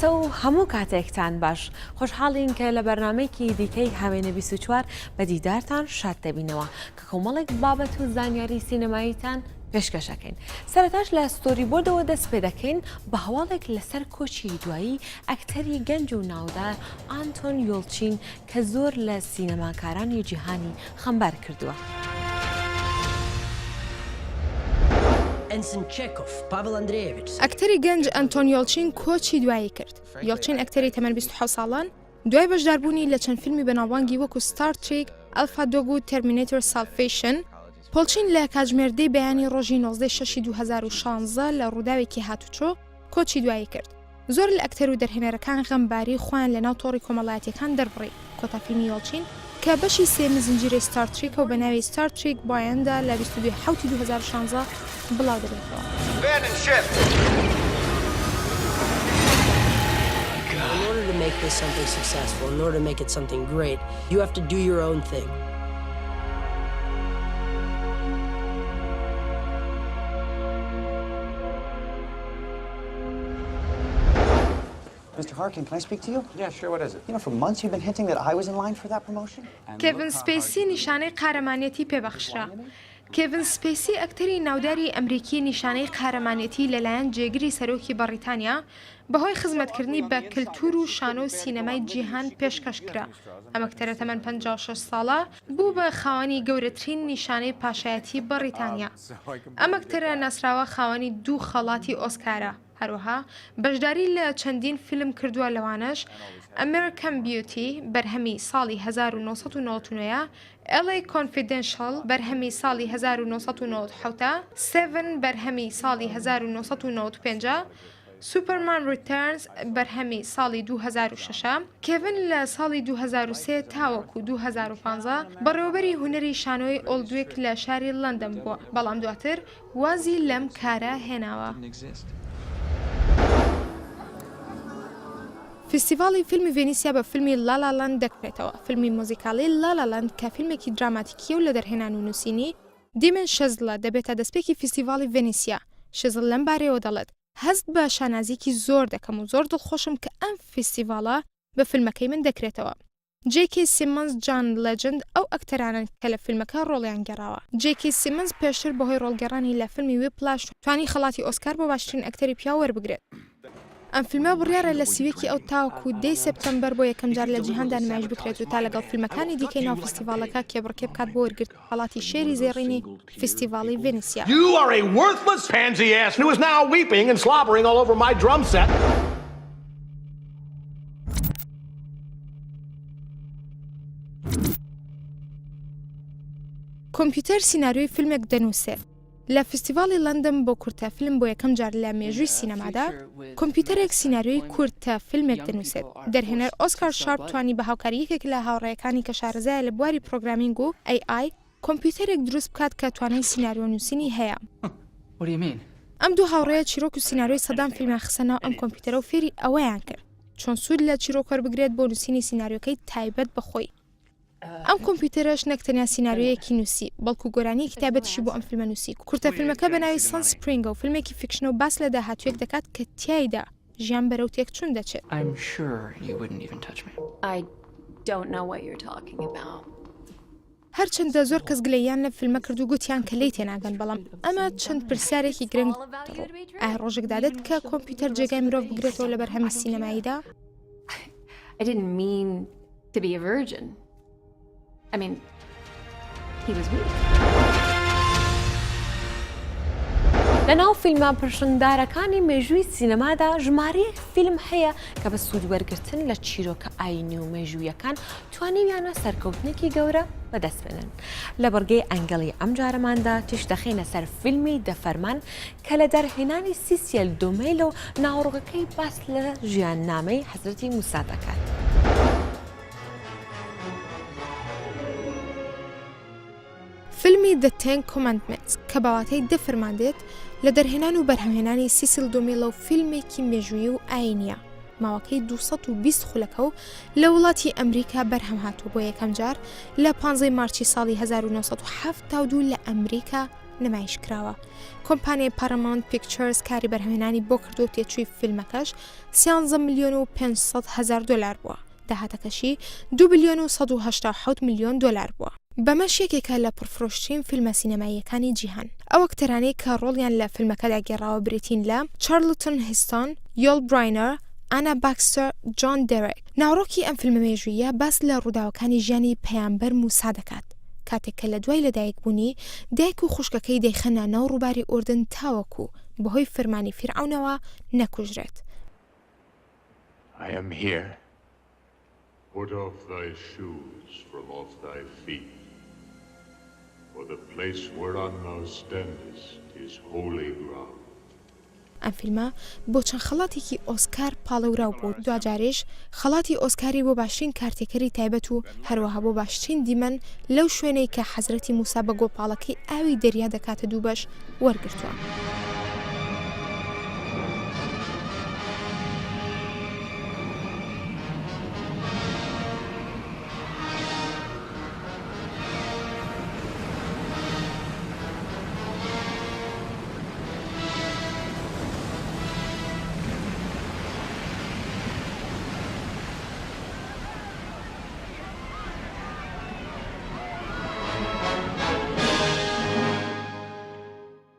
کاتە و هەموو کاتێکتان باش خۆشحاڵین کە لە بەرنامەیەکی دیکەی هاوێنە 24 بە دیدارتان شاد دەبینەوە کە کۆمەڵێک بابەت و زانیاری سینەماییتان پێشکەشەکەین. سەرەتاش لە ستۆری بۆردەوە دەست پێ دەکەین بە هەواڵێک لەسەر کۆچی دوایی ئەکتەری گەنج و ناودار ئانتۆن یۆڵچین کە زۆر لە سینەماکارانی جیهانی خەمبار کردووە. ئەکتەری گەنج ئەنتۆن یۆڵچین کۆچی دوایی کرد. یۆڵچین ئەکتەری تەمەن 27 ساڵان دوای بەشداربوونی لە چەند فیلمی بەناوبانگی وەکو ستار ترێک، ئەلفا دۆگ و تەرمینێتۆر سالڤیشن. پۆڵچین لە کاتژمێردەی بەیانی ڕۆژی 19/6/2016 لە ڕووداوێکی هاتوچۆ کۆچی دوایی کرد. زۆر لە ئەکتەر و دەرهێنەرەکان غەمباری خۆیان لە ناو تۆڕی کۆمەڵایەتیەکان دەربڕی. کۆتا فیلمی یۆڵچین کە بەشی سێمی زنجیرەی ستار ترێکە و بە ناوی ستار ترێک بایەندا لە 22/7/2016 بڵاو دەبێتەوە. In order to make this something successful, in order to make it something great, you have to do your own thing. Mr. Harkin, can I speak to you? Yeah, sure. What is it? You know, for months you've been hinting that I was in line for that promotion. کێڤن سپێسی نیشانەی قارەمانێتی پێبەخشرا. کێڤن سپێسی ئەکتەری ناوداری ئەمریکی نیشانەی قارەمانێتی لەلایەن جێگیری سەرۆکی بەریتانیا بەهۆی خزمەتکردنی بە کلتور و شانۆ و سینەمای جیهان پێشکەشکرا. ئەم ئەکتەرە تەمەن 56 ساڵە بوو بە خاوەنی گەورەترین نیشانەی پاشایەتی بەریتانیا. ئەم ئەکتەرە ناسراوە خاوەنی 2 خەڵاتی ئۆسکارە. هەروەها بەشداری لە چەندین فیلم کردووە لەوانش ئەمریکان بیوتی بەرهەمی ساڵی 1999، LA Confidential بەرهەمی ساڵی 1997، 7 بەرهەمی ساڵی 1995، سوپەرمان ریترنز بەرهەمی ساڵی 2006، کێڤن لە ساڵی 2003 تاوەکو 2015 بەڕێوەبەری هونەری شانۆی ئۆڵدویک لە شاری لەندەن بووە، بەڵام دواتر وازی لەم کارە هێناوە. فستیڤاڵی فیلمی ڤێنیسیا بە فیلمی لالالاند دەکرێتەوە. فیلمی مۆزیکاڵی لالالاند کە فیلمێکی دراماتیکیە و لە دەرهێنان و نووسینی دیمن شەزلە دەبێتە دەستپێکی فستیڤاڵی ڤێنیسیا. شەزل لەم بارەیەوە دەڵێت هەست بە شانازیکی زۆر دەکەم و زۆر دڵخۆشم کە ئەم فستیڤاڵە بە فیلمەکەی من دەکرێتەوە. جێکی سیمنز جان لەجند ئەو ئەکتەرانن کە لە فیلمەکە ڕۆڵیان گەڕاوە. جێکی سیمنز پێشتر بەهۆی ڕۆڵگەڕانی لە فیلمی ویپلاش توانی خەڵاتی ئۆسکار بۆ باشترین ئەکتەری پیا وەربگرێت. ئەم فیلمە بڕیارە لە سیوێکی ئەو تاوەکو 10 سپتەمبەر بۆ یەکەم جار لە جیهاندا نمایش بکرێت و تا لەگەڵ فیلمەکانی دیکەی ناو فستیڤاڵەکە کێبڕکێ بکات بۆ وەرگرت خەڵاتی شێری زێڕینی فستیڤاڵی ڤێنیسیا. You are a worthless pansy ass who is now weeping and slobbering all over my drum set. کۆمپیوتەر سیناریۆی فیلمێک دەنووسێت. لە فستیڤاڵی لەندەن بۆ کورتە فیلم بۆ یەکەم جار لە مێژووی سینەمادا کۆمپیوتەرێک سیناریۆی کورتە فیلمێک دەنووسێت. دەرهێنەر ئۆسکار شارپ توانی بە هاوکاریەکێک لە هاوڕێیەکانی کە شارەزایە لە بواری پرۆگرامینگ و AI کۆمپیوتەرێک دروست بکات کە توانای سیناریۆ نووسینی هەیە. ئەم دوو هاوڕێیە چیرۆک و سیناریۆی سەدام فیلمیان خستەنەوە ئەم کۆمپیوتەرە و فێری ئەوەیان کرد چۆن سوود لە چیرۆک وەربگرێت بۆ نووسینی سیناریۆکەی تایبەت بەخۆی. ئەم کۆمپیوتەرەش نەک تەنیا سیناریۆیەکی نووسی بەڵکو گۆرانی کتابەتیشی بۆ ئەم فیلمە نووسی. کورتە فیلمەکە بە ناوی سان سپرینگە و فیلمێکی فیکشنە و باس لە داهاتوویەک دەکات کە تیایدا ژیان بەرەو تێکچوون دەچێت. هەرچەندە زۆر کەس گلەیان لە فیلمە کرد و گوتیان کە لی تێناگەن، بەڵام ئەمە چەند پرسیارێکی گرنگ ئایا ڕۆژێک دادێت کە کۆمپیوتەر جێگای مرۆڤ بگرێتەوە لە بەرهەمی سینەماییدا؟ To be a virgin. I mean, he was weak. لەناو فیلمە پرشندارەکانی مێژووی سینەمادا ژمارەیەک فیلم هەیە کە بە سوود وەرگرتن لە چیرۆکە ئاینی و مێژوویەکان توانیویانە سەرکەوتنێکی گەورە بەدەست بێنن. لە بەرگەی ئەنگەڵی ئەم جارەماندا تیش دەخینە سەر فیلمی دەفەرمان کە لە دەرهێنانی سیسیل دومێل و ناوڕۆگەکەی باس لە ژیاننامەی حەزرەتی موسا دەکات. فیلمی The Ten Commandments کە باواتەی دەفەرماندێت لە دەرهێنان و بەرهەمهێنانی سیسیل دومێلە و فیلمێکی مێژووی و ئاینیە ماوەکەی 220 خولەکە و لە وڵاتی ئەمریکا بەرهەم هاتووە بۆ یەکەم جار لە 15 مارچی ساڵی 1972 لە ئەمریکا نمایش کراوە. کۆمپانیای پاراماونت پیکچرز کاری بەرهەمهێنانی بۆ کردو تێچووی فیلمەکەش 13 ملیۆن و 500 هزار دلار بووە. داهاتەکەشی 2 بلیۆن و 187 میلیۆن دلار بووە. بەمەش یەکێکە لە پرفرۆشترین فیلمە سینەماییەکانی جیهان. ئەو ئەکتەرانەی کە ڕۆڵیان لە فیلمەکەدا گێڕاوە بریتین لە چارلتن هیستۆن، یۆل براینەر، ئانا باکستەر، جۆن دێرێک. ناوڕۆکی ئەم فیلمە مێژوویە باس لە ڕووداوەکانی ژیانی پەیامبەر موسا دەکات. کاتێک کە لە دوای لەدایکبوونی دایک و خوشکەکەی دەیخەنە ناو ڕووباری ئوردن تاوەکو بەهۆی فەرمانی فیرعەونەوە نەکوژرێت. I am here. Put off thy shoes from off thy feet, for the place whereon thou standest is holy ground. ئەم فیلمە بۆ چەند خەڵاتێکی ئۆسکار پاڵەوراو بوو. دوجارێش خەڵاتی ئۆسکاری بۆ باشترین کارتێکەری تایبەت و هەروەها بۆ باشترین دیمەن لەو شوێنەی کە حەزرەتی موسا بە گۆپاڵەکەی ئاوی دەریا دەکاتە دوو بەش وەرگرتووە.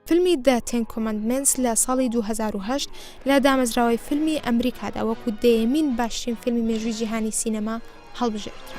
فیلمی The Ten Commandments لە ساڵی 2008 لە دامەزراوەی فیلمی ئەمریکادا وەکو دەیەمین باشترین فیلمی مێژووی جیهانی سینەما هەڵبژێردرا.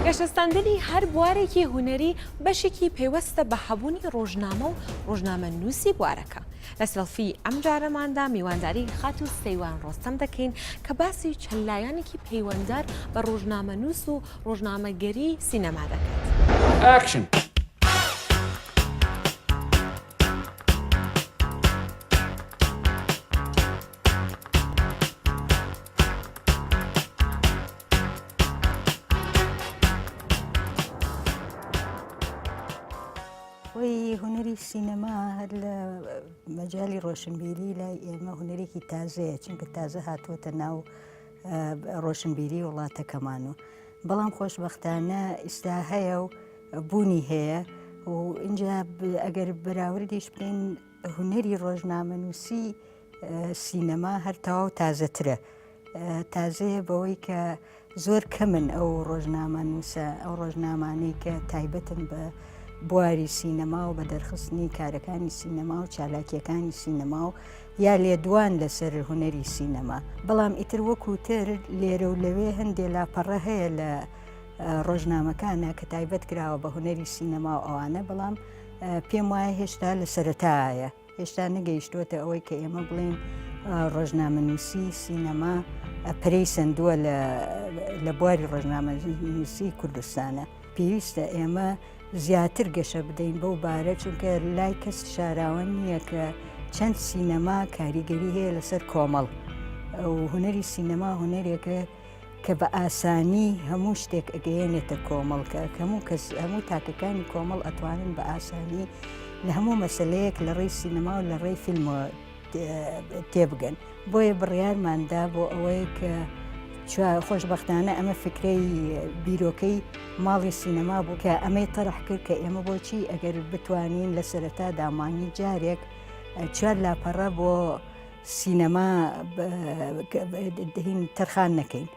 گەشتستاندنی هەر بوارێکی هوەری بەشێکی پێوەستە بە حەبوونی ڕۆژنامە و ڕۆژنامە نووسی بوارەکە. لە سڵفی ئەم جارەماندا میوانداری خات و سەیوان ڕۆستەم دەکەین کە باسی چەلایەنێکی پەیوەنددار بە ڕۆژنامە نووس و ڕۆژنامەگەری سینەما دەکات. Action. هوەری سینەما هەر لە مەجای ڕۆشنبیری لای ئێمە هوەرێکی تازەیە چونکە تازە هاتووەتە ناو ڕۆشنبیری وڵاتەکەمان و بەڵام خۆشبەختانە ئێستا هەیە و بوونی هەیە و اینجا ئەگەر بەراوردیش بکەین هوەری ڕۆژنامەنووسی سینەما هەر تەواو تازەترە. تازەیە بەوەی کە زۆر کەمن ئەو ڕۆژنامەنووسە ئەو ڕۆژنامانەی کە تایبەتن بە بواری سینەما و بە دەرخستنی کارەکانی سینەما و چالاکیەکانی سینەما و یا لێدوان لەسەر هوەری سینەما. بەڵام ئیتر وەکوتر لێرە و لەوێ هەندێک لاپەڕە هەیە لە ڕۆژنامەکانە کە تایبەت کراوە بە هوەری سینەما و ئەوانە بەڵام پێم وایە هێشتا لە سەرەتایە هێشتا نەگەیشتووەتە ئەوەی کە ئێمە بڵێن ڕۆژنامەنووسی سینەما پرەی سندووە لە بواری ڕۆژنامەنووسی کوردستانە. پێویستە ئێمە زیاتر گەشە بدەین بەو بارە چونکە لای کەس شاراوە نییە کە چەند سینەما کاریگەری هەیە لەسەر کۆمەڵ و هوەری سینەما هوەرێکە کە بە ئاسانی هەموو شتێک ئەگەیەنێتە کۆمەڵکە هەموو تاکەکانی کۆمەڵ ئەتوانن بە ئاسانی لە هەموو مەسلەیەک لە ڕێی سینەما و لە ڕێی فیلمەوە تێبگەن. بۆیە بڕیارماندا بۆ ئەوەیە کە خۆشبەختانە ئەمە فکرەی بیرۆکەی ماڵی سینەما بوو کە ئەمەی تەرح کرد کە ئێمە بۆچی ئەگەر بتوانین لە سەرەتا دامانی جارێک چوار لاپەڕە بۆ سینەما هین تەرخان نەکەین.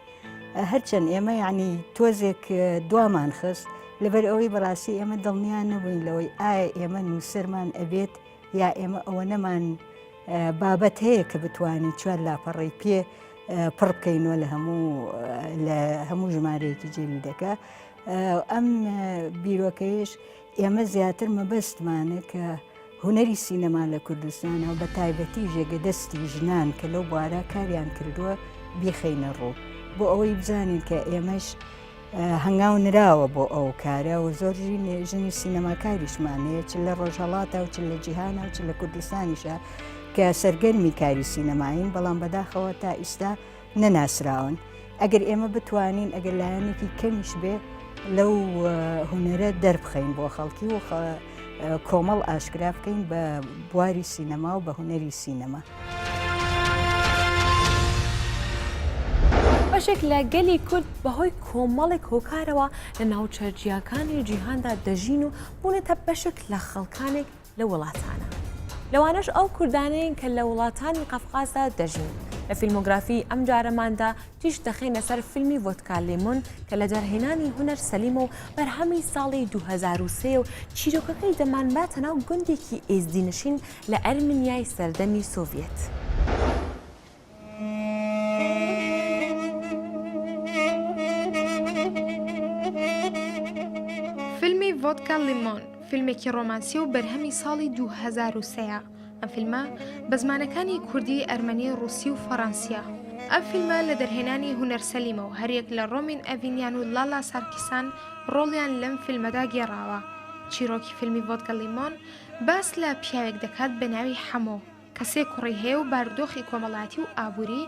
هەرچەند ئێمە یعنی تۆزێک دوامان خست لەبەر ئەوەی بەڕاستی ئێمە دڵنیان نەبووین لەوەی ئایا ئێمە نووسەرمان ئەبێت یا ئێمە ئەوە نەمان بابەت هەیە کە بتوانین چوار لاپەڕی پێ پڕ بکەینەوە لە هەموو ژمارەیەکی جێریدەکە. ئەم بیرۆکەیش ئێمە زیاتر مەبەستمانە کە هوەری سینەما لە کوردستانە و بە تایبەتی ژێگەدەستی ژنان کە لەو بوارە کاریان کردووە بیخەینە ڕوو بۆ ئەوەی بزانین کە ئێمەش هەنگاو نراوە بۆ ئەو کارە و زۆر ژنی سینەماکاریشمانەیە چ لە ڕۆژهەڵاتە و چ لە جیهانە و چ لە کوردستانیشە کە سەرگەرمی کاری سینەماین بەڵام بەداخەوە تا ئیستا نەناسراون. ئەگەر ئێمە بتوانین ئەگەر لایەنێکی کەمیش بێ لەو هوەرە دەربخەین بۆ خەڵکی و کۆمەڵ ئاشکرا بکەین بە بواری سینەما و بە هوەری سینەما. بەشێک لە گەلی کورد بەهۆی کۆمەڵێک هۆکارەوە لە ناوچەرجیاکانی جیهاندا دەژین و بوونێتە بەشێک لە خەڵکانێک لە وڵاتانە. لەوانەش ئەو کوردانەیەن کە لە وڵاتانی قەفقازدا دەژین. لە فیلمۆگرافی ئەم جارەماندا تیش دەخینە سەر فیلمی ڤۆدکا لیمۆن کە لە دەرهێنانی هونەر سەلیمە و بەرهەمی ساڵی 2003 و چیرۆکەکەی دەمانباتە ناو گوندێکی ئێزدینشین لە ئەرمنیای سەردەمی سۆڤیەت. فیلمی ڤۆدکا لیمۆن فیلمێکی ڕۆمانسی و بەرهەمی ساڵی 2003 ئەم فیلمە بە زمانەکانی کوردی، ئەرمەنی، ڕووسی و فەڕەنسیە. ئەم فیلمە لە دەرهێنانی هونەر سەلیمە و هەریەک لە ڕۆمین ئەڤینیان و لالا سارکیسان ڕۆڵیان لەم فیلمەدا گێڕاوە. چیرۆکی فیلمی ڤۆدکا لیمۆن باس لە پیاوێک دەکات بە ناوی حەمۆ کە سێ کوڕی هەیە و بارودۆخی کۆمەڵایەتی و ئابووری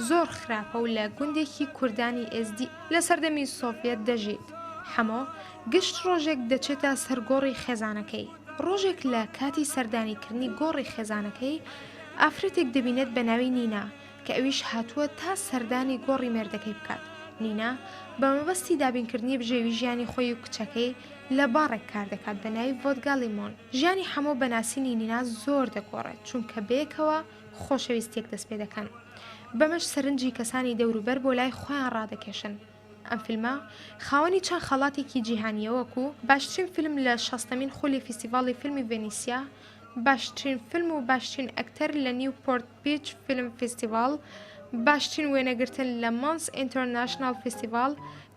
زۆر خراپە و لە گوندێکی کوردانی ئێزدی لە سەردەمی سۆڤیەت دەژیت. حەمۆ گشت ڕۆژێک دەچێتە سەر گۆڕی خێزانەکەی. ڕۆژێک لە کاتی سەردانیکردنی گۆڕی خێزانەکەی ئافرەتێک دەبینێت بە ناوی نینا کە ئەویش هاتووە تا سەردانی گۆڕی مێردەکەی بکات. نینا بە مەبەستی دابینکردنی بژێوی ژیانی خۆی و کچەکەی لە باڕێک کار دەکات بە ناوی ڤۆدکا لیمۆن. ژیانی حەمۆ بەناسینی نینا زۆر دەگۆڕێت چونکە بەیەکەوە خۆشەویستیەک دەست پێ دەکەن. بەمەش سەرنجی کەسانی دەوروبەر بۆ لای خۆیان ڕادەکێشن. ئەم فیلمە خاوەنی چەند خەڵاتێکی جیهانیەوەکو باشترین فیلم لە 60مین خولی فیستیڤاڵی فیلمی ڤێنیسیا، باشترین فیلم و باشترین ئەکتەر لە نیوپۆرت بیچ فیلم فیستیڤاڵ، باشترین وێنەگرتن لە مانس ئینتەرناشنال فیستیڤاڵ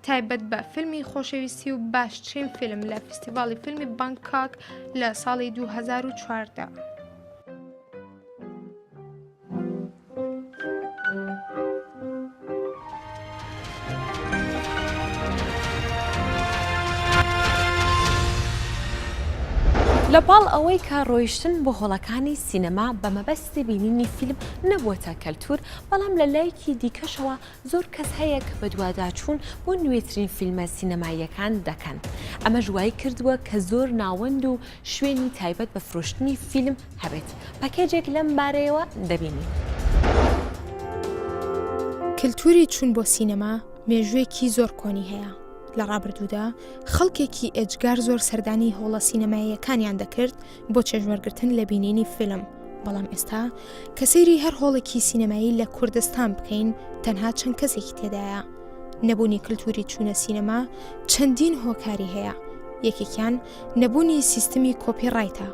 تایبەت بە فیلمی خۆشەویستی و باشترین فیلم لە فیستیڤاڵی فیلمی بانکاک لە ساڵی 2014. لەپاڵ ئەوەی کە ڕۆیشتن بۆ هۆڵەکانی سینەما بە مەبەستی بینینی فیلم نەبووەتە کەلتور، بەڵام لە لایەکی دیکەشەوە زۆر کەس هەیە کە بە دوواداچوون بۆ نوێترین فیلمە سینەماییەکان دەکەن. ئەمە ژوای کردووە کە زۆر ناوەند و شوێنی تایبەت بە فرۆشتنی فیلم هەبێت. پاکێجێک لەم بارەیەوە دەبینی. کللتوری چوون بۆ سینەما مێژوویەکی زۆر کۆنی هەیە. لە ڕابردوودا خەڵکێکی ئێجگار زۆر سەردانی هۆڵە سینەماییەکانیان دەکرد بۆ چێژوەرگرتن لە بینینی فیلم. بەڵام ئێستا کە سەیری هەر هۆڵێکی سینەمایی لە کوردستان بکەین تەنها چەند کەسێکی تێدایە. نەبوونی کللتوری چوونە سینەما چەندین هۆکاری هەیە. یەکێکیان نەبوونی سیستمی کۆپیڕایتە.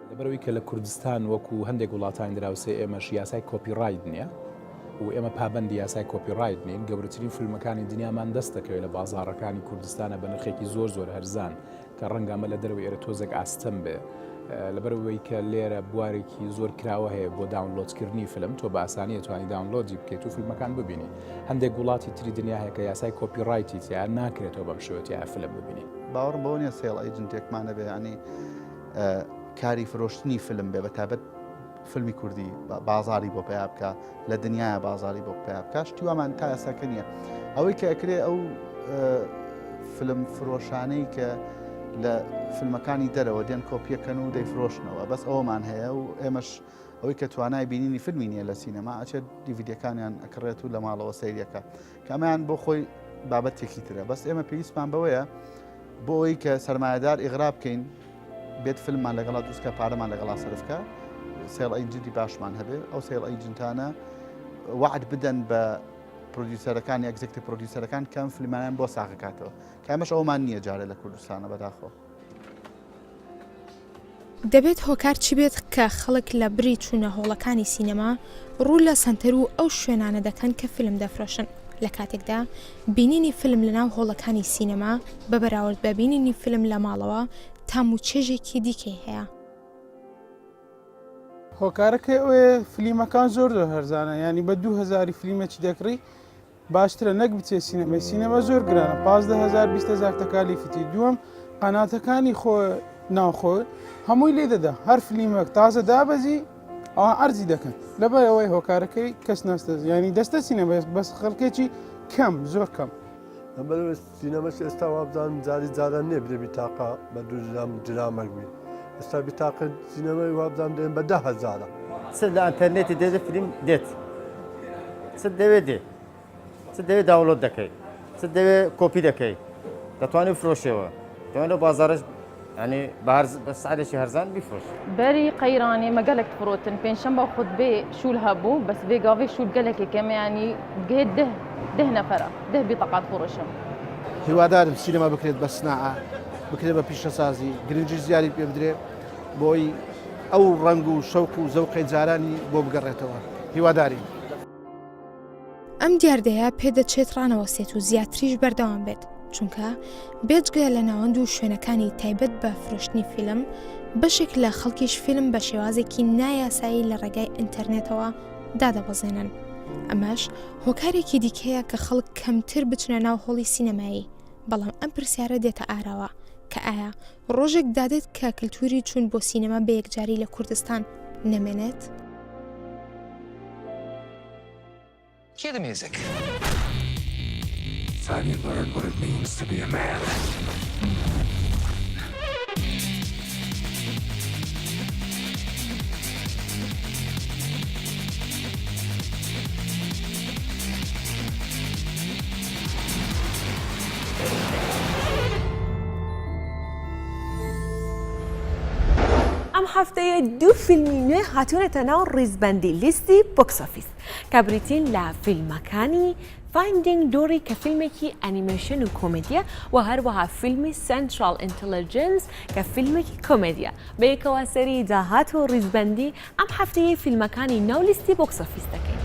لەبەرەوەی کە لە کوردستان وەکو هەندێک وڵاتانی دراوسێ ئێمەش یاسای کۆپیڕایت نییە و ئێمە پابەندی یاسای کۆپیڕایت نین. گەورەترین فیلمەکانی دنیامان دەست دەکەوێت لە بازاڕەکانی کوردستانە بە نرخێکی زۆر زۆر هەرزان کە ڕەنگەمە لە دەروی ئێرە تۆزێک ئاستەم بێ. لەبەرەوەی کە لێرە بوارێکی زۆر کراوە هەیە بۆ داونلۆدکردنی فیلم، تۆ بە ئاسانی توانی داونلۆدی بکەیت و فیلمەکان ببینی. هەندێک وڵاتی تری دنیا هەیە کە یاسای کۆپیڕایتی تیا ناکرێتەوە بەم شێوەیە فیلم ببینی. باوەڕم بەوە نیە سێڵ ئەیجنتێکمانە بێ، ینی کاری فرۆشتنی فیلم بێ بەتابەت فیلمی کوردی بازاری بۆ پێیا بکە لە دنیای بازاری بۆ پێیا بکە. شتیوامان تا ئێساکە نییە. ئەوەی کە ئەکرێ ئەو فیلم فرۆشانەی کە لە فیلمەکانی دەرەوە دێن کۆپیەکەن و دەیفرۆشنەوە، بەس ئەوەمان هەیە و ئێمەش ئەوەی کە توانای بینینی فیلمی نییە لە سینەما ئەچێت دیڤیدیەکانیان ئەکڕێت و لە ماڵەوە سەیریەکە کە ئەمەیان بۆ خۆی بابەتێکی ترە. بەس ئێمە پێویستمان بەوەیە بۆ ئەوەی کە سەرمایەدار ئیغرا بکەین بێت فیلممان لەگەڵا دروستکە پارەمان لەگەڵا سەرفکە، سێڵ ئەیجنتی باشمان هەبێ. ئەو سێڵ ئەیجنتانە وعد بدەن بە پرۆدیوسەرەکان ئەگزێکتیڤ پرۆدیوسەرەکان کەم فیلمانیان بۆ ساغکاتەوە، کە ئەمەش ئەومان نییە جارێ لە کوردستانە بەداخۆ. دەبێت هۆکار چی بێت کە خەڵک لە بری چوونە هۆڵەکانی سینەما ڕوو لە سنتەر و ئەو شوێنانە دەکەن کە فیلم دەفرۆشن. لە کاتێکدا بینینی فیلم لەناو هۆڵەکانی سینەما بە بەراورد بە بینینی فیلم لە ماڵەوە تام و چێژێکی دیکەی هەیە. هۆکارەکە ئەوێ فیلمەکان زۆر هەرزانە، ینی بە 2000 فیلمێکی دەکڕی باشترە نەک بچێت سینەمای. سینەما زۆر گرانە، 15,000 20,000 تەکالیفتی. دووەم قەناتەکانی خۆ ناوخۆ هەمووی لێ دەدا، هەر فیلمێک تازە دابەزی ئەوە ئەرزی دەکەن. لەبەر ئەوەی هۆکارەکەی کەس ناستە، ینی دەستە سینەما بەس خەڵکێکی کەم زۆر کەم. لەبەر سینەمەش ئێستا وابزانم جاری جاران نییە برێ بیتاقا بە دوو درامەک بێ. ئێستا بیتاقە سینەمای وابزان دێن بە 10,000. سەر لە ئەتەرنێتی دێدە فیلم دێت سەر دەوێت دێ دەوێت داوڵۆت دەکەیت دەوێت کۆپی دەکەیت دەتوانێت فرۆشەوە دەوێت بازارش ینی بە سعرێکی هەرزان بیفرۆش بەری قەیرانی مەگەلێک فرۆتن پێنجشەمبە خودبێ شول هەبوو بەس بێ گاوێ شول گەلێکی کەمە ینی گێت ده نەفەرە ده بیتەقات فڕۆشم هیوادارم سینەما بکرێت بە سناعە بکرێت بە پیشەسازی گرنگی زیاری پێ بدرێ بۆی ئەو ڕنگ و شەوق و زەوقی جارانی بۆ بگەڕێتەوە هیواداری ئەم دیاردەیە پێدەچێت ڕانەوەسێت و زیاتریش بەردەوام بێت چونکە بێجگە لە ناوەند و شوێنەکانی تایبەت بە فرۆشتنی فیلم بەشێک لە خەڵکیش فیلم بە شێوازێکی نایاسایی لە ڕێگای ئینتەرنێتەوە دادەبەزێنن ئەمەش هۆکارێکی دیکەیە کە خەڵک کەمتر بچنە ناو هۆڵی سینەمایی بەڵام ئەم پرسیارە دێتە ئاراوە کە ئایا ڕۆژێک دادێت کە کللتوری چوون بۆ سینەما بە یەکجاری لە کوردستان نەمێنێت؟ Cue the music. Finally learned what it means to be a man. ئەم هەفتەیە دوو فیلمی نوێ هاتوونەتە ناو ڕیزبەندی لیستی بۆکس ئۆفیس کە بریتین لە فیلمەکانی فایندینگ دۆری کە فیلمێکی ئەنیمەیشن و کۆمێدیە و هەروەها فیلمی سنترال ئینتەلیجنس کە فیلمێکی کۆمێدیە بە یەکەوە سەری داهات و ڕیزبەندی ئەم هەفتەیە فیلمەکانی ناو لیستی بۆکس ئۆفیس دەکەین.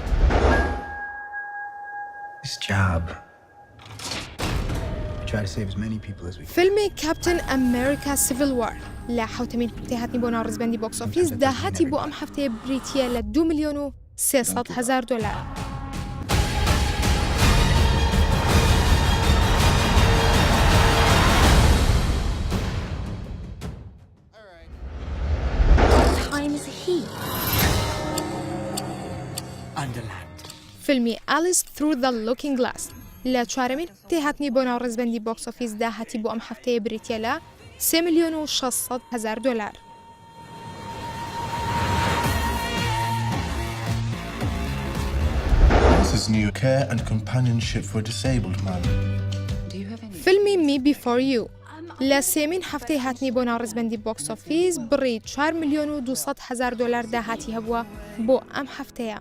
فیلمی کاپتن ئەمریکا سیڤیل وار لە حوتەمین هەفتەی بۆ ناو ڕیزبەندی بۆکس ئۆفیس داهاتی بۆ ئەم هەفتەیە بریتیە لە 2,300,000 دلار. فیلمی ئالیس through the looking glass لە چوارەمین هەفتەی بۆ ناو ڕیزبەندی بۆکس ئۆفیس داهاتی بۆ ئەم هەفتەیە بریتیە لە 3,600,000 دلار. This is new care and companionship for a disabled man. فیلمی Me Before You لە سێمین هەفتەی بۆ ناو ڕیزبەندی بۆکس ئۆفیس بڕی 4,200,000 دلار داهاتی هەبووە بۆ ئەم هەفتەیە.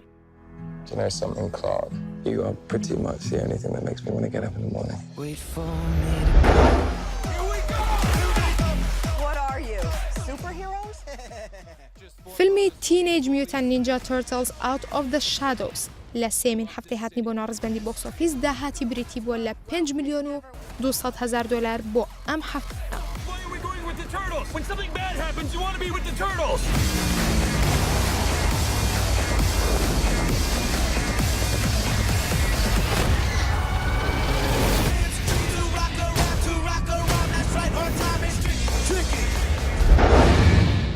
Do you know something, Clark? You are pretty much the only thing that makes me want to get up in the morning. Wait for me to go. Here we go! What are you, superheroes? فیلمی Teenage Mutant Ninja Turtles Out of the Shadows لە سێمین هەفتەی بۆ ناو ڕیزبەندی بۆکس ئۆفیس داهاتی بریتی بووە لە 5,200,000 دلار بۆ ئەم هەفتەیە. When something bad happens, you want to be with the turtles!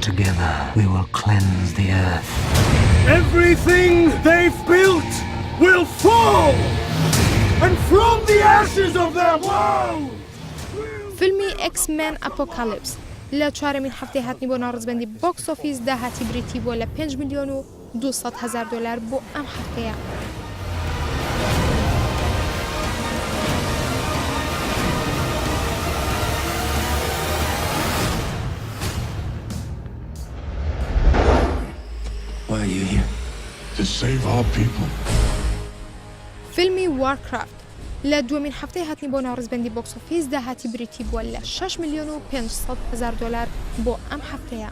Together, we will cleanse the earth. Everything they've built will fall! And from the ashes of their world! فیلمی X-Men Apocalypse لە چوارەمین هەفتەی بۆ ناو ڕیزبەندی بۆکس ئۆفیس داهاتی بریتی بووە لە 5,200,000 دلار بۆ ئەم هەفتەیە. Why are you here? To save our people. فیلمی Warcraft لە دووەمین هەفتەی بۆ ناو ڕیزبەندی بۆکس ئۆفیس داهاتی بریتی بووە لە 6,500,000 دلار بۆ ئەم هەفتەیە.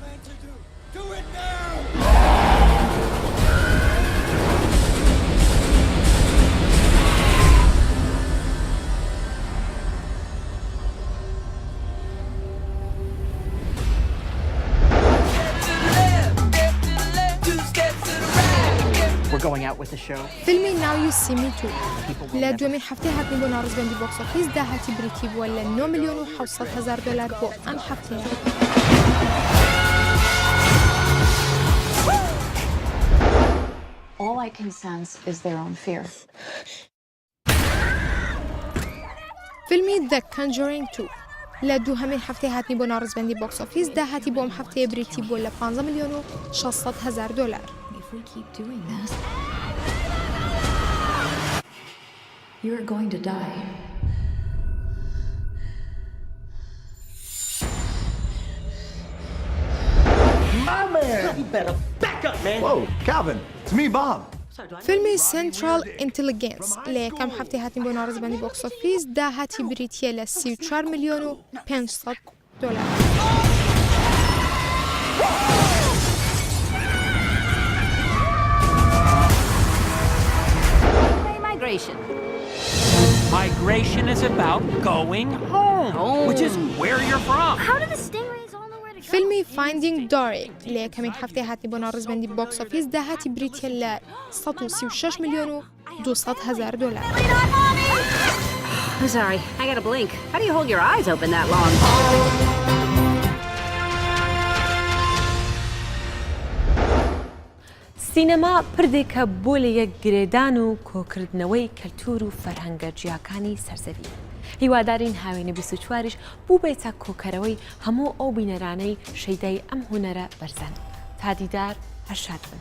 Going out with the show. فیلمی Now You See Me Too لە دووەمین هەفتەی بۆ ناو ڕیزبەندی بۆکس ئۆفیس داهاتی بریتی بووە لە 9,700,000 دلار بۆ ئەم هەفتەیە. All I can sense is their own fear. فیلمی The Conjuring 2 لە دووهەمین هەفتەی بۆ ناو ڕیزبەندی بۆکس ئۆفیس داهاتی بۆ ئەم هەفتەیە بریتی بووە لە 15,600,000 دلار. If we keep doing this... You're going to die. My man! You better back up, man! Whoa, Calvin, it's me, Bob. فیلمی سنترال اینتلیجنس لە یەکەم هەفتەی هاتنی بۆ ناڕزبانی بۆکس ئۆفیس داهاتی بریتیە لە 34 ملیۆن و 500 دلار. Migration. Migration is about going home, which is where you're from. How do the stingrays all know where to go? فیلمی فایندینگ داری لە یەکەمین هەفتەی هاتنی بۆ ناڕزبەندی بۆکس ئۆفیس داهاتی بریتیە لە 136 ملیۆن و 200 هزار دلار. I'm sorry, I gotta blink. How do you hold your eyes open that long? سینەما پردێکە بۆ لە یەک گرێدان و کۆکردنەوەی کەلتور و فەرهەنگە جیاکانی سەرزەوی. هیوادارین هاوێنە 24ش بوو بێتە کۆکەرەوەی هەموو ئەو بینەرانەی شەیدای ئەم هونەرە بەرزەن. تا دیدار هەر شاد بن.